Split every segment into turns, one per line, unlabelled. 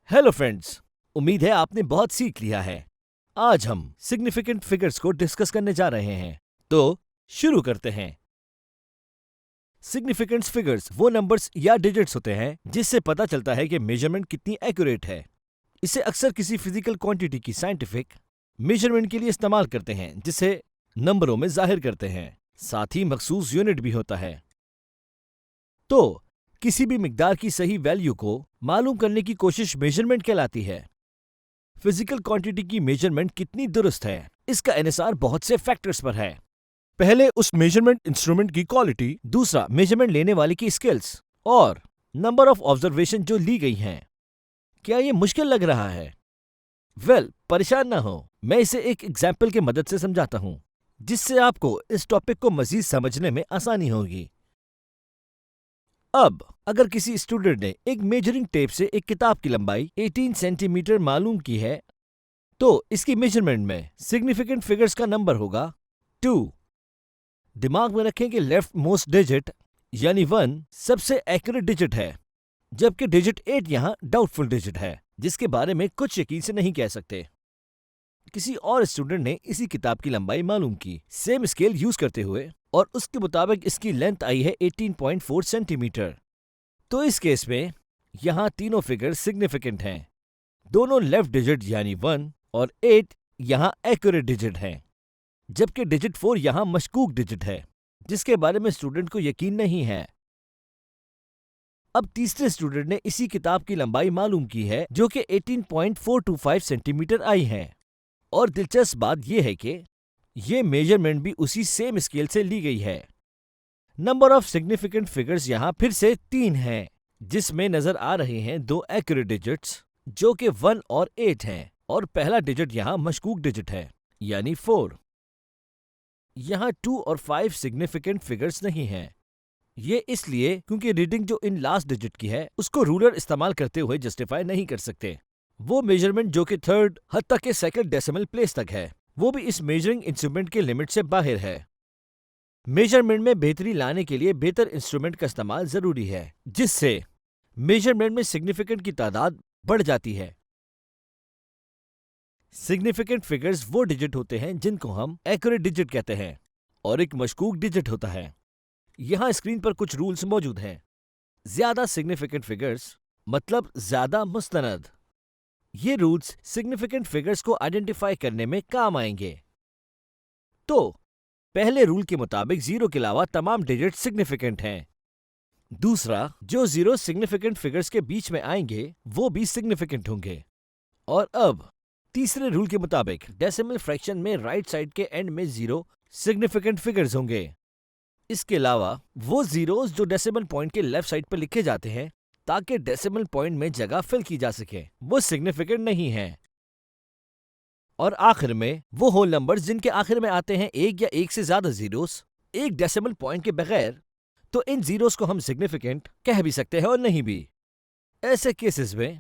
Hello friends, उम्मीद है आपने बहुत सीख लिया है। आज हम सिग्निफिकेंट फिगर्स को डिस्कस करने जा रहे हैं, तो शुरू करते हैं। सिग्निफिकेंट फिगर्स वो नंबर्स या डिजिट्स होते हैं जिससे पता चलता है कि मेजरमेंट कितनी एक्यूरेट है। इसे अक्सर किसी फिजिकल क्वांटिटी की साइंटिफिक मेजरमेंट के लिए इस्तेमाल करते हैं, जिसे नंबरों में जाहिर करते हैं। साथ ही मखसूस यूनिट भी होता है। तो किसी भी मिकदार की सही वैल्यू को मालूम करने की कोशिश मेजरमेंट कहलाती है। फिजिकल क्वांटिटी की मेजरमेंट कितनी दुरुस्त है, इसका इन्हिसार बहुत से फैक्टर्स पर है। पहले उस मेजरमेंट इंस्ट्रूमेंट की क्वालिटी, दूसरा मेजरमेंट लेने वाले की स्किल्स और नंबर ऑफ ऑब्जर्वेशन जो ली गई हैं। क्या ये मुश्किल लग रहा है? परेशान ना हो, मैं इसे एक एग्जाम्पल की मदद से समझाता हूं, जिससे आपको इस टॉपिक को मजीद समझने में आसानी होगी। अब अगर किसी स्टूडेंट ने एक मेजरिंग टेप से एक किताब की लंबाई 18 सेंटीमीटर मालूम की है, तो इसकी मेजरमेंट में सिग्निफिकेंट फिगर्स का नंबर होगा 2। दिमाग में रखें कि लेफ्ट मोस्ट डिजिट यानी 1 सबसे एक्यूरेट डिजिट है, जबकि डिजिट 8 यहां डाउटफुल डिजिट है, जिसके बारे में कुछ यकीन से नहीं कह सकते। किसी और स्टूडेंट ने इसी किताब की लंबाई मालूम की, सेम स्केल यूज करते हुए, और उसके मुताबिक इसकी लेंथ आई है 18.4 सेंटीमीटर। तो इस केस में यहां तीनों फिगर सिग्निफिकेंट हैं। दोनों लेफ्ट डिजिट यानी 1 और 8 यहां एक्यूरेट डिजिट हैं, जबकि डिजिट 4 यहां मशकूक डिजिट है, जिसके बारे में स्टूडेंट को यकीन नहीं है। अब तीसरे स्टूडेंट ने इसी किताब की लंबाई मालूम की है, जो कि 18.425 सेंटीमीटर आई है। और दिलचस्प बात यह है कि ये मेजरमेंट भी उसी सेम स्केल से ली गई है। नंबर ऑफ सिग्निफिकेंट फिगर्स यहां फिर से 3 हैं, जिसमें नजर आ रहे हैं 2 एक्यूरेट डिजिट्स जो कि 1 और 8 हैं, और पहला डिजिट यहां मशकूक डिजिट है यानी 4। यहां 2 और 5 सिग्निफिकेंट फिगर्स नहीं हैं। ये इसलिए क्योंकि रीडिंग जो इन लास्ट डिजिट की है उसको रूलर इस्तेमाल करते हुए जस्टिफाई नहीं कर सकते। वो मेजरमेंट जो कि थर्ड हत्ता के सेकंड डेसिमल प्लेस तक है, वो भी इस मेजरिंग इंस्ट्रूमेंट के लिमिट से बाहर है। मेजरमेंट में बेहतरी लाने के लिए बेहतर इंस्ट्रूमेंट का इस्तेमाल जरूरी है, जिससे मेजरमेंट में सिग्निफिकेंट की तादाद बढ़ जाती है। सिग्निफिकेंट फिगर्स वो डिजिट होते हैं जिनको हम एक्यूरेट डिजिट कहते हैं, और एक मशकूक डिजिट होता है। यहां स्क्रीन पर कुछ रूल्स मौजूद हैं। ज्यादा सिग्निफिकेंट फिगर्स मतलब ज्यादा मुस्तनद। ये रूल्स सिग्निफिकेंट फिगर्स को आइडेंटिफाई करने में काम आएंगे। तो पहले रूल के मुताबिक 0 के अलावा तमाम डिजिट सिग्निफिकेंट हैं। दूसरा, जो 0 सिग्निफिकेंट फिगर्स के बीच में आएंगे वो भी सिग्निफिकेंट होंगे। और अब तीसरे रूल के मुताबिक डेसिमल फ्रैक्शन में राइट साइड के एंड में 0 सिग्निफिकेंट फिगर्स होंगे। इसके अलावा वो जीरोस जो डेसिमल पॉइंट के लेफ्ट साइड पर लिखे जाते हैं ताकि डेसिमल पॉइंट में जगह फिल की जा सके, वो सिग्निफिकेंट नहीं है। और आखिर में वो होल नंबर्स जिनके आखिर में आते हैं 1 या 1 से ज्यादा जीरोस एक डेसिमल पॉइंट के बगैर, तो इन जीरोस को हम सिग्निफिकेंट कह भी सकते हैं और नहीं भी। ऐसे केसेस में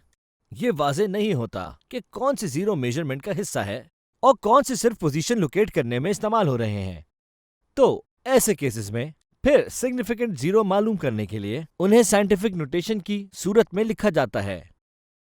ये वाज़ेह नहीं होता कि कौन सी जीरो मेजरमेंट का हिस्सा है और कौन सी सिर्फ पोजीशन लोकेट करने में इस्तेमाल हो रहे हैं। तो ऐसे केसेस में फिर सिग्निफिकेंट जीरो मालूम करने के लिए उन्हें साइंटिफिक नोटेशन की सूरत में लिखा जाता है।